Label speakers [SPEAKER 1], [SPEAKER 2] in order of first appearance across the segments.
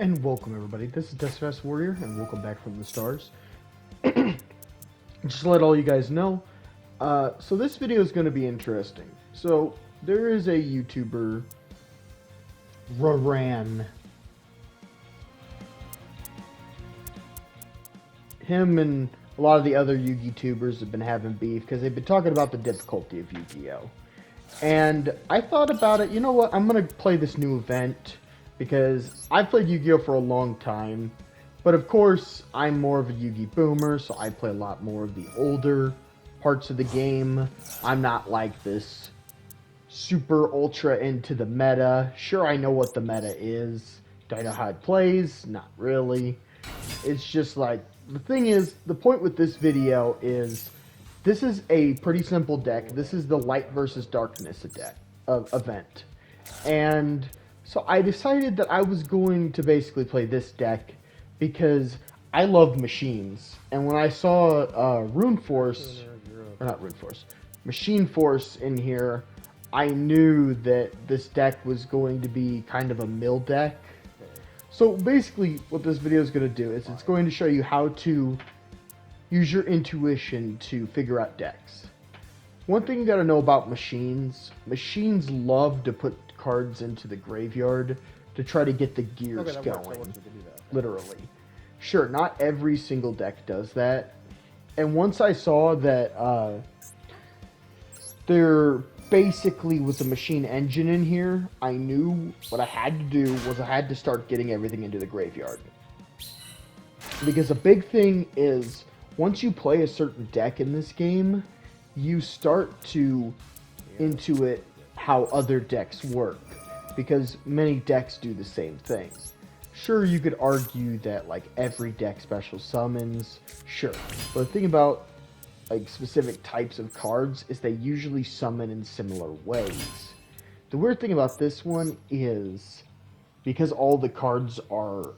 [SPEAKER 1] And welcome everybody, this is DesVas Warrior, and welcome back from the stars. Just to let all you guys know, so this video is going to be interesting. So, there is a YouTuber, Raran. Him and a lot of the other Yu-Gi tubers have been having beef because they've been talking about the difficulty of Yu-Gi-Oh! And I thought about it, you know what, I'm going to play this new event. Because I've played Yu-Gi-Oh! For a long time, but of course, I'm more of a Yu-Gi boomer, so I play a lot more of the older parts of the game. I'm not like this super ultra into the meta. Sure, I know what the meta is. Do I know how it plays? Not really. It's just like, the thing is, the point with this video is, this is a pretty simple deck. This is the Light versus Darkness event. And so I decided that I was going to basically play this deck because I love machines. And when I saw Machine Force in here, I knew that this deck was going to be kind of a mill deck. So basically what this video is going to do is it's going to show you how to use your intuition to figure out decks. One thing you got to know about machines love to put cards into the graveyard to try to get the gears going. Literally. Sure, not every single deck does that. And once I saw that there basically was a machine engine in here, I knew what I had to do was I had to start getting everything into the graveyard. Because a big thing is, once you play a certain deck in this game, you start to intuit how other decks work, because many decks do the same thing. Sure, you could argue that like every deck special summons, sure, but the thing about like specific types of cards is they usually summon in similar ways. The weird thing about this one is, because all the cards are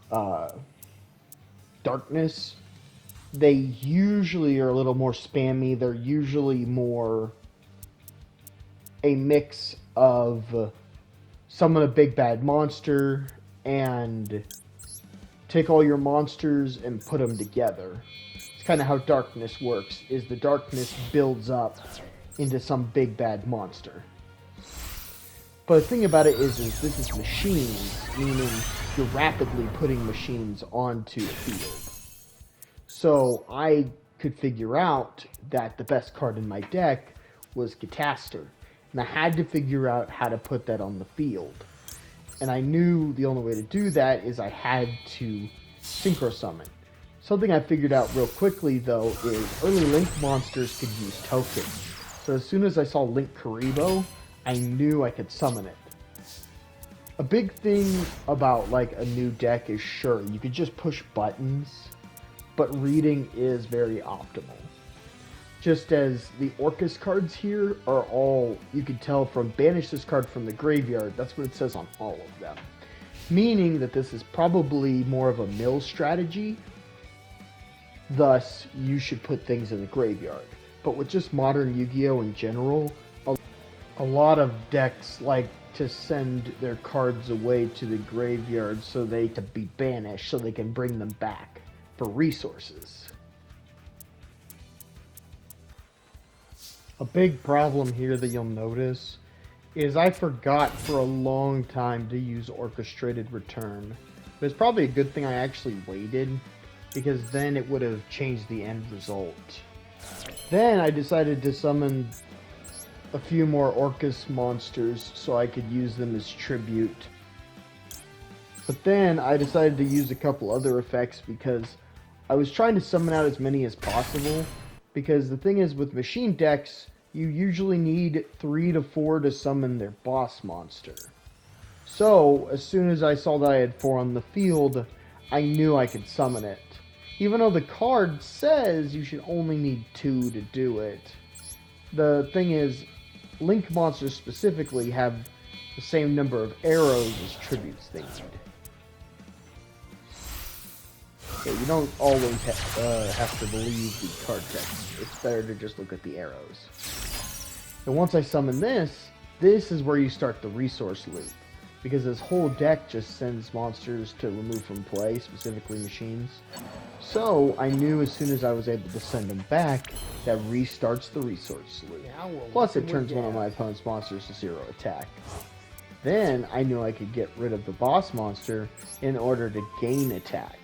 [SPEAKER 1] darkness, they usually are a little more spammy. They're usually more a mix of summon a big bad monster and take all your monsters and put them together. It's kind of how darkness works, is the darkness builds up into some big bad monster. But the thing about it is this is machines, meaning you're rapidly putting machines onto the field. So I could figure out that the best card in my deck was Cataster. And I had to figure out how to put that on the field. And I knew the only way to do that is I had to synchro summon. Something I figured out real quickly though is early Link monsters could use tokens. So as soon as I saw Link Karibo, I knew I could summon it. A big thing about like a new deck is, sure, you could just push buttons, but reading is very optimal. Just as the Orcus cards here are all, you can tell from banish this card from the graveyard, that's what it says on all of them. Meaning that this is probably more of a mill strategy, thus you should put things in the graveyard. But with just modern Yu-Gi-Oh! In general, a lot of decks like to send their cards away to the graveyard so they can be banished, so they can bring them back for resources. A big problem here that you'll notice is I forgot for a long time to use Orchestrated Return. But it's probably a good thing I actually waited, because then it would have changed the end result. Then I decided to summon a few more Orcus monsters so I could use them as tribute. But then I decided to use a couple other effects because I was trying to summon out as many as possible. Because the thing is, with machine decks, you usually need 3 to 4 to summon their boss monster. So, as soon as I saw that I had 4 on the field, I knew I could summon it. Even though the card says you should only need 2 to do it. The thing is, Link monsters specifically have the same number of arrows as tributes they need. So you don't always have to believe the card text. It's better to just look at the arrows. And once I summon this, this is where you start the resource loop. because this whole deck just sends monsters to remove from play, specifically machines. So I knew as soon as I was able to send them back, that restarts the resource loop. Plus it turns one of my opponent's monsters to 0 attack. Then I knew I could get rid of the boss monster in order to gain attack.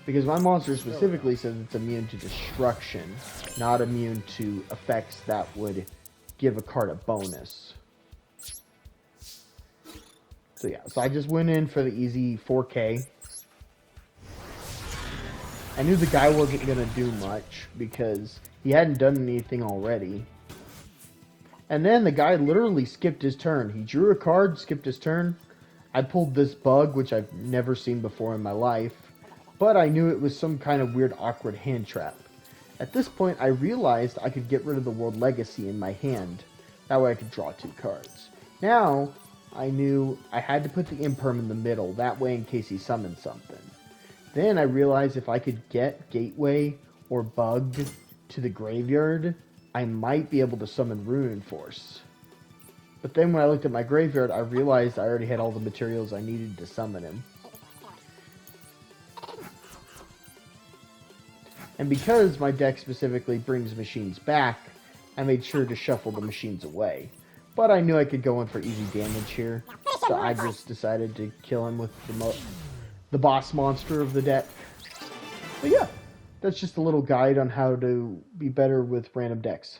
[SPEAKER 1] Because my monster specifically says it's immune to destruction, not immune to effects that would give a card a bonus. So yeah, so I just went in for the easy 4K. I knew the guy wasn't going to do much because he hadn't done anything already. And then the guy literally skipped his turn. He drew a card, skipped his turn. I pulled this bug, which I've never seen before in my life. But I knew it was some kind of weird, awkward hand trap. At this point, I realized I could get rid of the World Legacy in my hand. That way I could draw 2 cards. Now, I knew I had to put the Imperm in the middle. That way in case he summoned something. Then I realized if I could get Gateway or Bug to the graveyard, I might be able to summon Ruin Force. But then when I looked at my graveyard, I realized I already had all the materials I needed to summon him. And because my deck specifically brings machines back, I made sure to shuffle the machines away. But I knew I could go in for easy damage here, so I just decided to kill him with the boss monster of the deck. But yeah, that's just a little guide on how to be better with random decks.